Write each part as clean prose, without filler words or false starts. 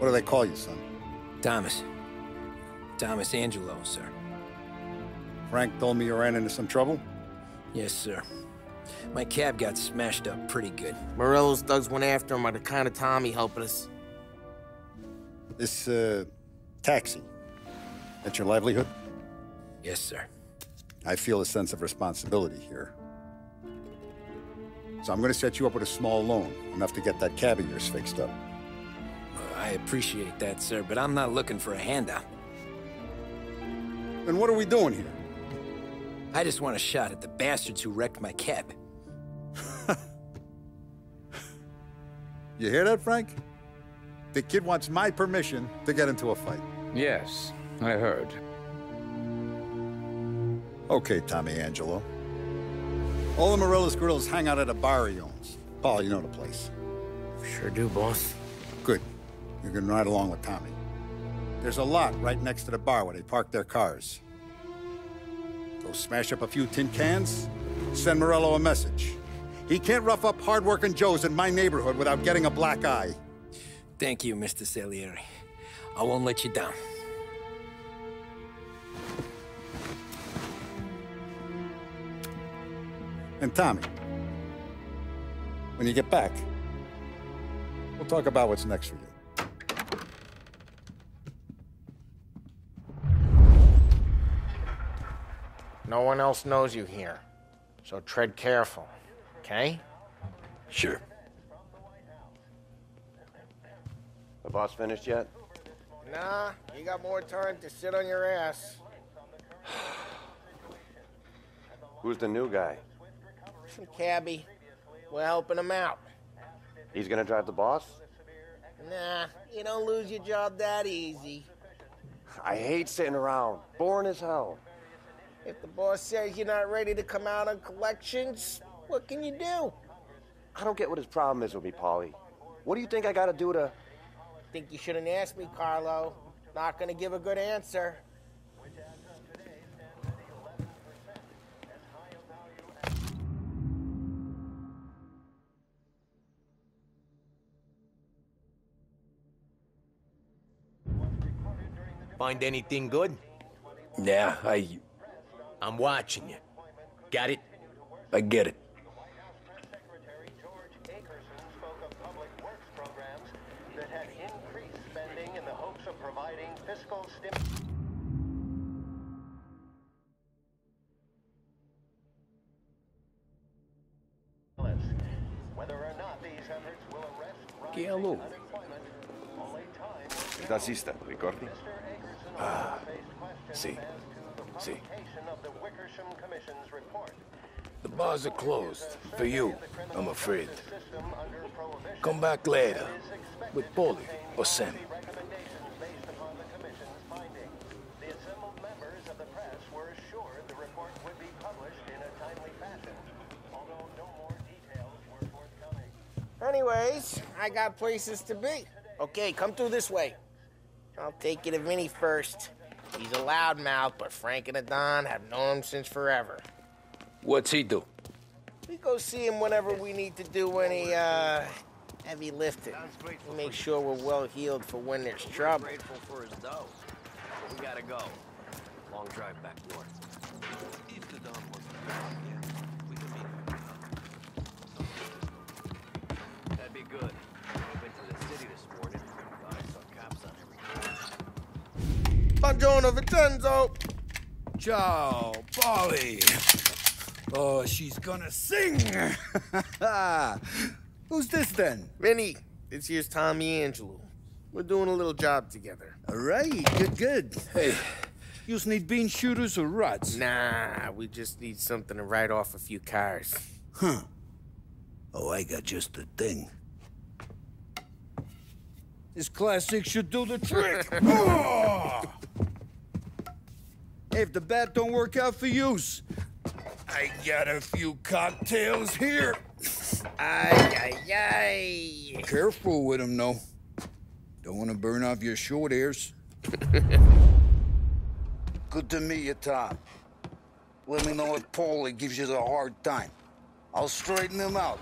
What do they call you, son? Thomas. Thomas Angelo, sir. Frank told me you ran into some trouble? Yes, sir. My cab got smashed up pretty good. Morello's thugs went after him on account of Tommy helping us. This, taxi, that's your livelihood? Yes, sir. I feel a sense of responsibility here. So I'm gonna set you up with a small loan, enough to get that cab of yours fixed up. I appreciate that, sir, but I'm not looking for a handout. Then what are we doing here? I just want a shot at the bastards who wrecked my cab. You hear that, Frank? The kid wants my permission to get into a fight. Yes, I heard. Okay, Tommy Angelo. All the Morello's girls hang out at a bar he owns. Paul, you know the place. Sure do, boss. Good. You can ride along with Tommy. There's a lot right next to the bar where they park their cars. Go smash up a few tin cans, send Morello a message. He can't rough up hard-working Joes in my neighborhood without getting a black eye. Thank you, Mr. Salierl. I won't let you down. And Tommy, when you get back, we'll talk about what's next for you. No one else knows you here, so tread careful, okay? Sure. The boss finished yet? Nah, you got more time to sit on your ass. Who's the new guy? Some cabbie. We're helping him out. He's gonna drive the boss? Nah, you don't lose your job that easy. I hate sitting around. Boring as hell. If the boss says you're not ready to come out on collections, what can you do? I don't get what his problem is with me, Paulie. What do you think I gotta do to... Think you shouldn't ask me, Carlo. Not gonna give a good answer. Find anything good? Yeah, I'm watching you. Got it? I get it. Che allora? Il tassista, ricordi? See. The bars are closed. For you, I'm afraid. Come back later. With Paulie or Sam. Anyways, I got places to be. Okay, come through this way. I'll take you to Vinny first. He's a loudmouth, but Frank and the Don have known him since forever. What's he do? We go see him whenever we need to do any, heavy lifting. We make sure we're well healed for when there's trouble. Grateful for his dough. We gotta go. Long drive back north. If the Don wasn't around yet, we could meet him. That'd be good. I went to the city this morning. I saw cops on every corner. Buongiorno, Vincenzo! Ciao, Polly. Oh, she's gonna sing. Who's this then? Vinny, this here's Tommy Angelo. We're doing a little job together. All right, good. Hey, you need bean shooters or rods? Nah, we just need something to write off a few cars. Huh. Oh, I got just the thing. This classic should do the trick. Oh! Hey, if the bat don't work out for use, I got a few cocktails here. Ay. Careful with them, though. Don't want to burn off your short hairs. Good to meet you, Tom. Let me know if Paulie gives you the hard time. I'll straighten him out.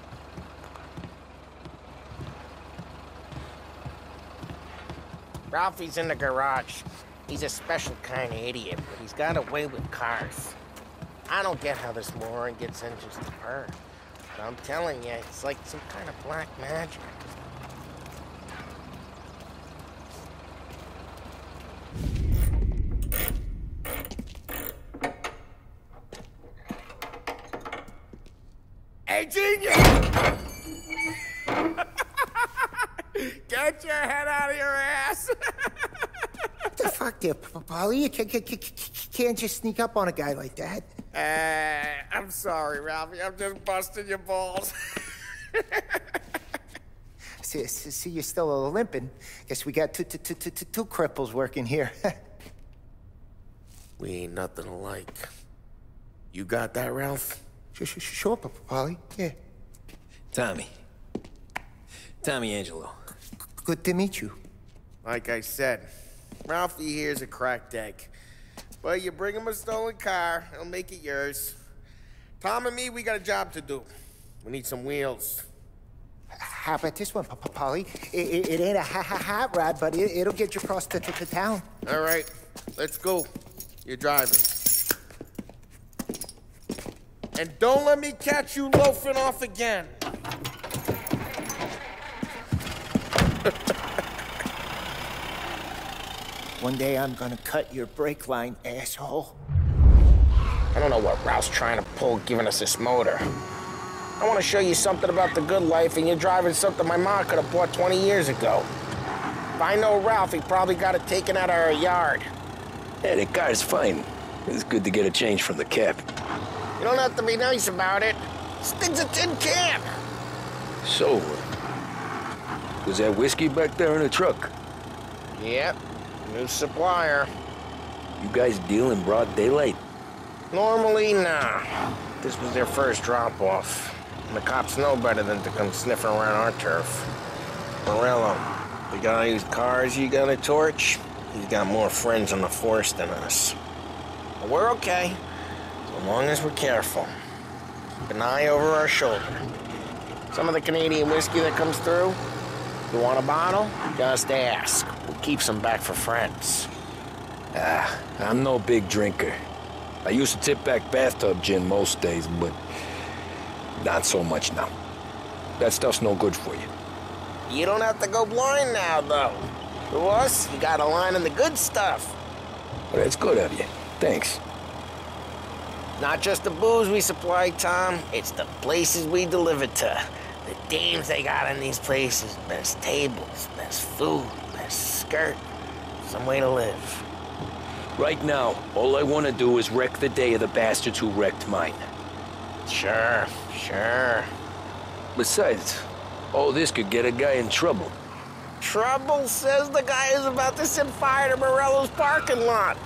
Ralphie's in the garage. He's a special kind of idiot, but he's got a way with cars. I don't get how this moron gets engines to purr. But I'm telling you, it's like some kind of black magic. Hey, genius! Get your head out of your ass! What the fuck there, Polly? You can't just sneak up on a guy like that. I'm sorry, Ralphie. I'm just busting your balls. See, you're still limping. Guess we got two cripples working here. We ain't nothing alike. You got that, Ralph? Sure, Polly. Yeah. Tommy Angelo. Good to meet you. Like I said, Ralphie here's a cracked egg. But you bring him a stolen car, he'll make it yours. Tom and me, we got a job to do. We need some wheels. How about this one, Polly? It ain't a hot rod, but it'll get you across to town. All right, let's go. You're driving. And don't let me catch you loafing off again. One day I'm gonna cut your brake line, asshole. I don't know what Ralph's trying to pull giving us this motor. I want to show you something about the good life, and you're driving something my mom could have bought 20 years ago. If I know Ralph, he probably got it taken out of our yard. Yeah, the car's fine. It's good to get a change from the cab. You don't have to be nice about it. This thing's a tin can. So, was that whiskey back there in the truck? Yep, new supplier. You guys deal in broad daylight? Normally, nah. This was their first drop-off. And the cops know better than to come sniffing around our turf. Morello, the guy whose cars you got a torch, he's got more friends on the force than us. But we're okay, so long as we're careful. Keep an eye over our shoulder. Some of the Canadian whiskey that comes through, you want a bottle? Just ask. We'll keep some back for friends. I'm no big drinker. I used to tip back bathtub gin most days, but not so much now. That stuff's no good for you. You don't have to go blind now, though. To us, you got a line in the good stuff. Well, that's good of you. Thanks. Not just the booze we supply, Tom. It's the places we deliver to. The dames they got in these places. Best tables, best food, best skirt. Some way to live. Right now, all I want to do is wreck the day of the bastards who wrecked mine. Sure. Besides, all this could get a guy in trouble. Trouble says the guy is about to set fire to Morello's parking lot.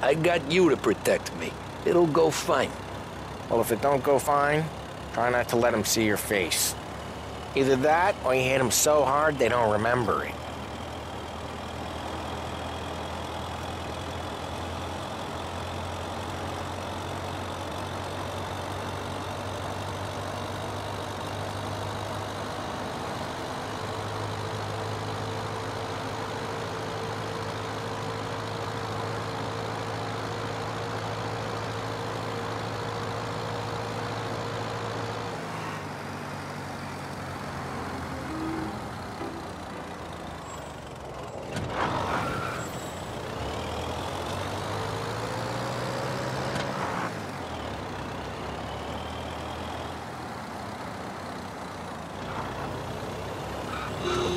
I got you to protect me. It'll go fine. Well, if it don't go fine, try not to let him see your face. Either that, or you hit him so hard they don't remember it.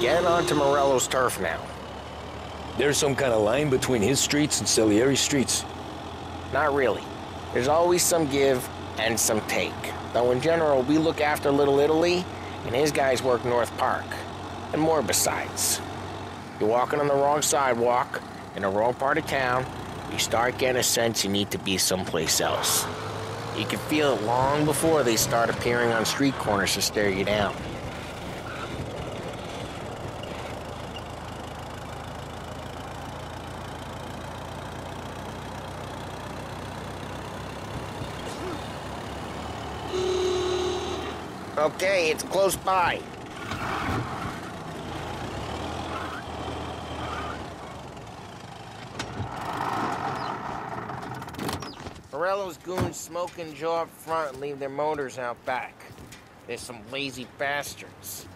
Get onto Morello's turf now. There's some kind of line between his streets and Salierl's streets. Not really. There's always some give and some take. Though in general, we look after Little Italy, and his guys work North Park. And more besides. You're walking on the wrong sidewalk, in the wrong part of town, you start getting a sense you need to be someplace else. You can feel it long before they start appearing on street corners to stare you down. Okay, it's close by. Morello's goons smoke and jaw up front and leave their motors out back. They're some lazy bastards.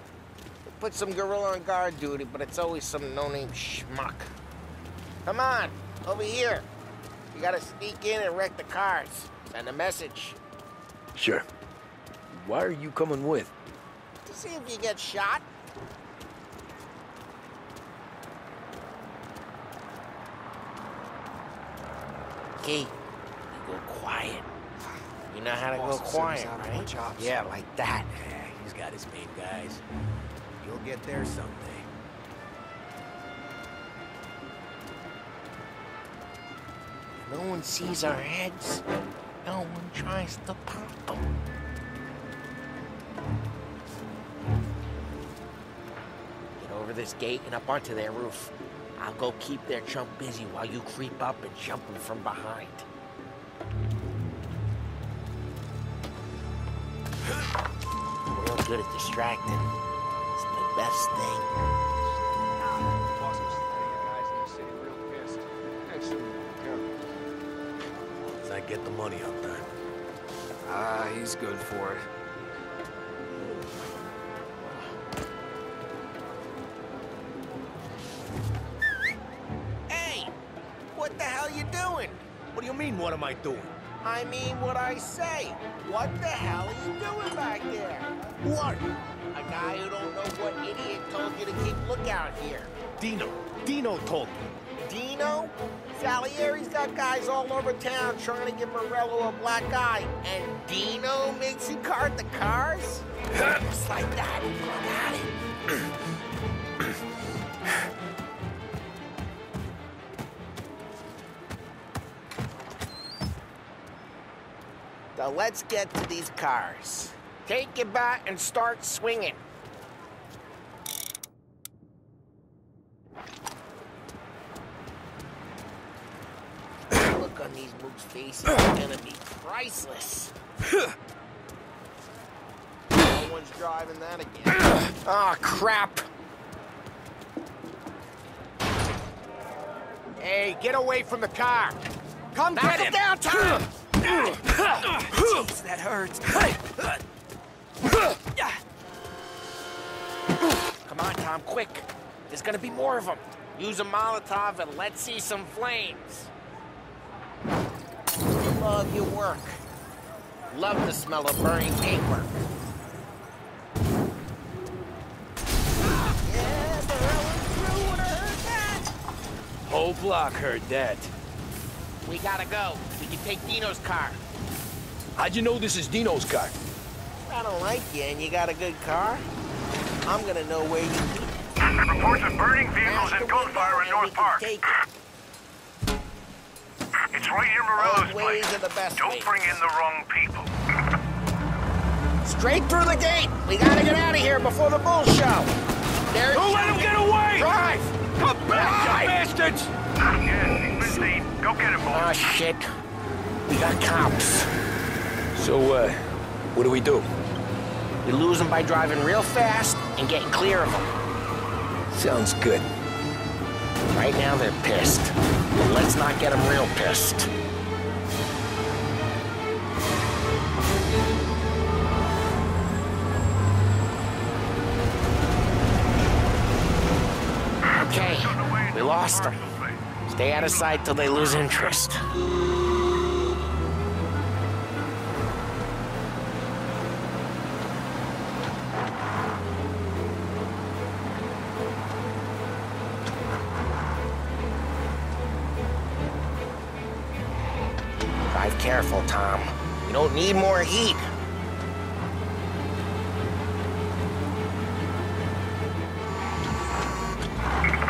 They put some gorilla on guard duty, but it's always some no-name schmuck. Come on, over here. You gotta sneak in and wreck the cars. Send a message. Sure. Why are you coming with? To see if you get shot. Key, you go quiet. You know how to go quiet, right? Yeah, like that. Yeah, he's got his main guys. You'll get there someday. No one sees our heads. No one tries to pop them. Get over this gate and up onto their roof. I'll go keep their chump busy while you creep up and jump him from behind. We're real good at distracting. It's the best thing. Boss was guys in the city real pissed. Actually, terrible. As I get the money on time. Ah, he's good for it. Hey! What the hell you doing? What do you mean, what am I doing? I mean what I say. What the hell are you doing back there? What? A guy who don't know what idiot told you to keep lookout here. Dino told me. Dino? Salierl's got guys all over town trying to give Morello a black eye. And Dino makes you cart the cars? Just like that. Got it. Now let's get to these cars. Take your bat and start swinging. The look on these mooks' faces is gonna be priceless. No one's driving that again. Oh, crap. Hey, get away from the car. Come Knock get him him. down, Tom! Jeez, that hurts. Come on, Tom, quick. There's gonna be more of them. Use a Molotov and let's see some flames. Love your work. Love the smell of burning paper. Yeah, Morello's through when I heard that. Whole block heard that. We gotta go. We can take Dino's car. How'd you know this is Dino's car? I don't like you and you got a good car. I'm gonna know where you keep it. Reports of burning vehicles and gunfire in North Park. Take it. It's right near Morello's Those ways place. are the best Don't ways. bring in the wrong people. Straight through the gate. We gotta get out of here before the bull show. There's Don't let him get away! Drive! Come back, you bastards! Yes, he's been seen. Go get him, boys. Oh, shit. We got cops. So, what do we do? We lose them by driving real fast and getting clear of them. Sounds good. Right now, they're pissed. But let's not get them real pissed. Okay, we lost them. Stay out of sight till they lose interest. Drive careful, Tom. We don't need more heat.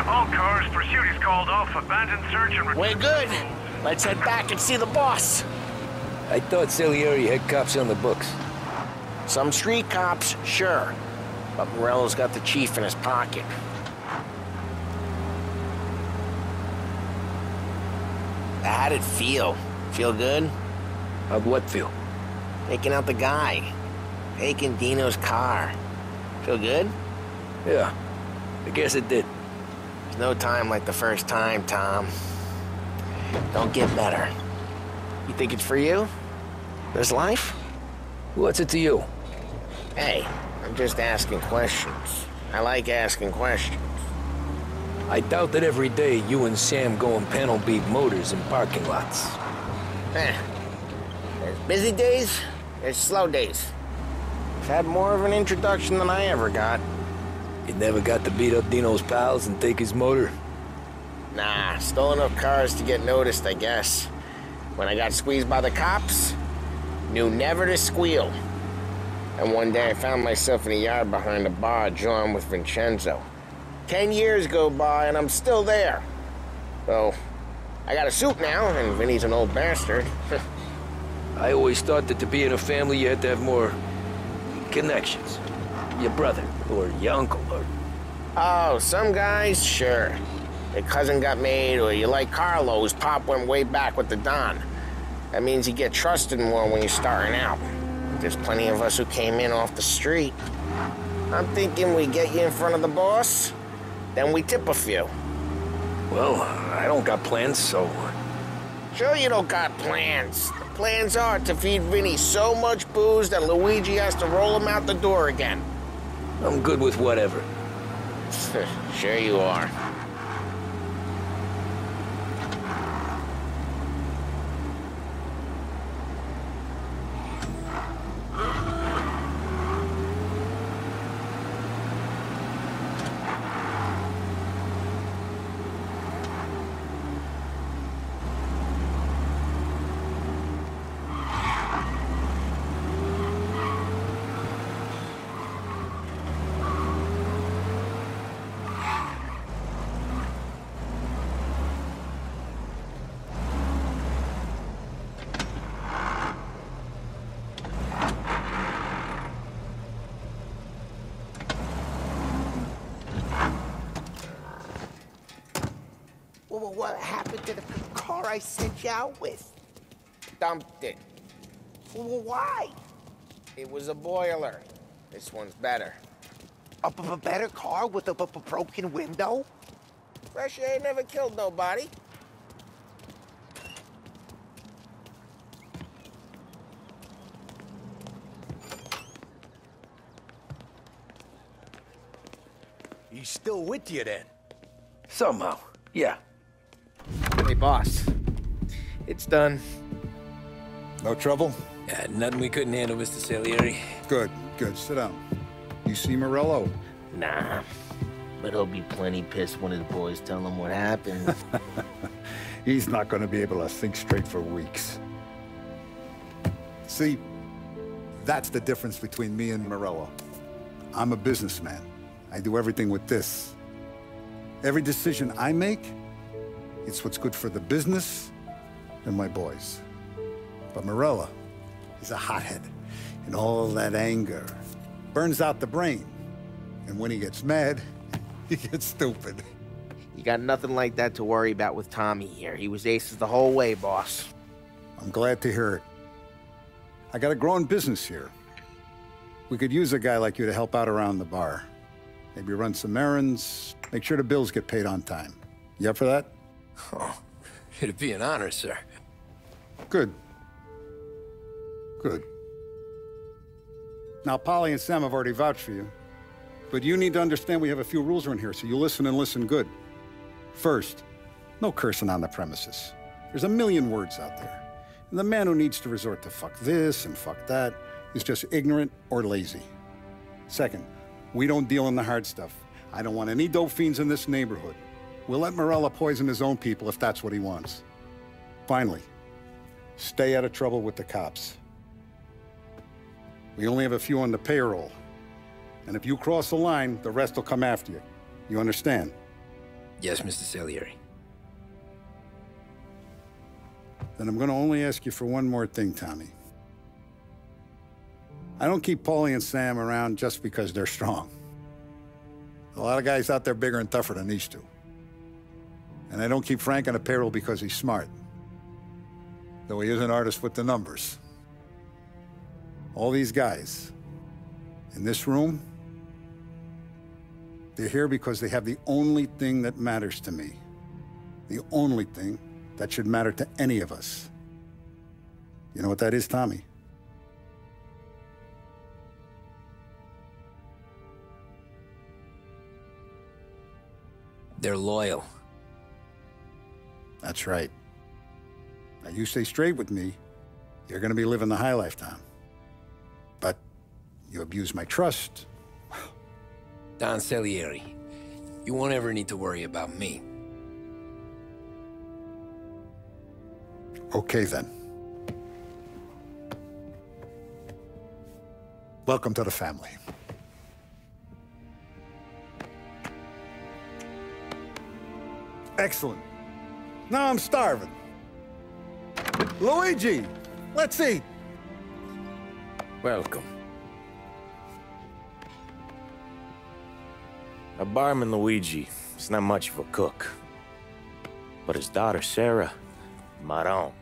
All cars, pursuit is called off. Abandoned search and... We're good. Let's head back and see the boss. I thought Salierl had cops on the books. Some street cops, sure. But Morello's got the chief in his pocket. How'd it feel? Feel good? How'd what feel? Taking out the guy. Taking Dino's car. Feel good? Yeah, I guess it did. There's no time like the first time, Tom. Don't get better. You think it's for you? This life? What's it to you? Hey, I'm just asking questions. I like asking questions. I doubt that every day you and Sam go and panel beat motors in parking lots. There's busy days, there's slow days. I've had more of an introduction than I ever got. You never got to beat up Dino's pals and take his motor? Nah, stole enough cars to get noticed, I guess. When I got squeezed by the cops, knew never to squeal. And one day I found myself in a yard behind a bar drawing with Vincenzo. 10 years go by and I'm still there. So, I got a suit now, and Vinny's an old bastard. I always thought that to be in a family you had to have more connections. Your brother, or your uncle, or... Oh, some guys, sure. Your cousin got made, or you like Carlos, Pop went way back with the Don. That means you get trusted more when you're starting out. There's plenty of us who came in off the street. I'm thinking we get you in front of the boss, then we tip a few. Well, I don't got plans, so... Sure you don't got plans. The plans are to feed Vinny so much booze that Luigi has to roll him out the door again. I'm good with whatever. Sure you are. Well, what happened to the car I sent you out with? Dumped it. Well, why? It was a boiler. This one's better. A better car with a broken window? Fresh air never killed nobody. He's still with you then? Somehow, yeah. Hey, boss. It's done. No trouble? Yeah, nothing we couldn't handle, Mr. Salierl. Good, good. Sit down. You see Morello? Nah. But he'll be plenty pissed when his boys tell him what happened. He's not going to be able to think straight for weeks. See, that's the difference between me and Morello. I'm a businessman. I do everything with this. Every decision I make, it's what's good for the business and my boys. But Morello, he's a hothead. And all that anger burns out the brain. And when he gets mad, he gets stupid. You got nothing like that to worry about with Tommy here. He was aces the whole way, boss. I'm glad to hear it. I got a growing business here. We could use a guy like you to help out around the bar. Maybe run some errands, make sure the bills get paid on time. You up for that? Oh, it'd be an honor, sir. Good. Good. Now, Polly and Sam have already vouched for you. But you need to understand we have a few rules around here, so you listen and listen good. First, no cursing on the premises. There's a million words out there. And the man who needs to resort to fuck this and fuck that is just ignorant or lazy. Second, we don't deal in the hard stuff. I don't want any dope fiends in this neighborhood. We'll let Morello poison his own people if that's what he wants. Finally, stay out of trouble with the cops. We only have a few on the payroll. And if you cross the line, the rest will come after you. You understand? Yes, Mr. Salierl. Then I'm going to only ask you for one more thing, Tommy. I don't keep Paulie and Sam around just because they're strong. A lot of guys out there bigger and tougher than these two. And I don't keep Frank on a payroll because he's smart. Though he is an artist with the numbers. All these guys in this room, they're here because they have the only thing that matters to me. The only thing that should matter to any of us. You know what that is, Tommy? They're loyal. That's right. Now, you stay straight with me, you're gonna be living the high life, Tom. But you abuse my trust. Don Salierl, you won't ever need to worry about me. Okay, then. Welcome to the family. Excellent. Now I'm starving. Luigi, let's eat. Welcome. Our barman Luigi is not much of a cook. But his daughter Sarah, Maron.